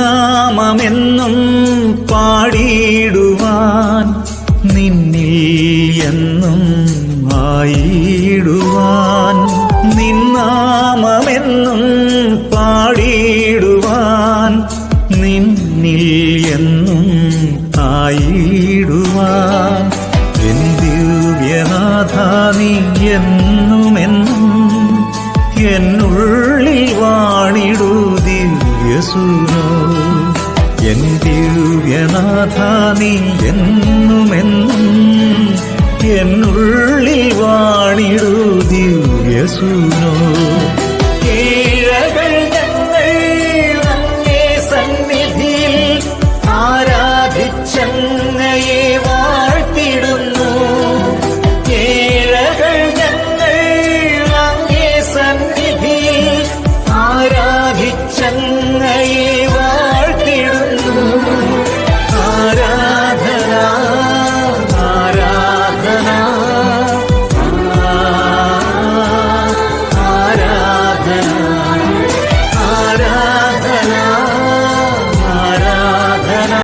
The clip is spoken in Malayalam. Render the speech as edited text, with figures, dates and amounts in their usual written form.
നിന്നാമമെന്നും പാടിയിടുവാൻ നിന്നിൽ എന്നും ആയിടുവാൻ നിന്നാമമെന്നും പാടിയിടുവാൻ നിന്നിൽ എന്നും ആയിടുവാൻ എൻ ദിവ്യനാഥ നീ എന്നുമെന്നും എന്നുള്ളിൽ വാണിടൂ ദിവ്യസൂനോ എൻ ദിവ്യനാഥ നീ എന്നുമെന്നും എന്നുള്ളിൽ വാണിടൂ ദിവ്യസൂനോ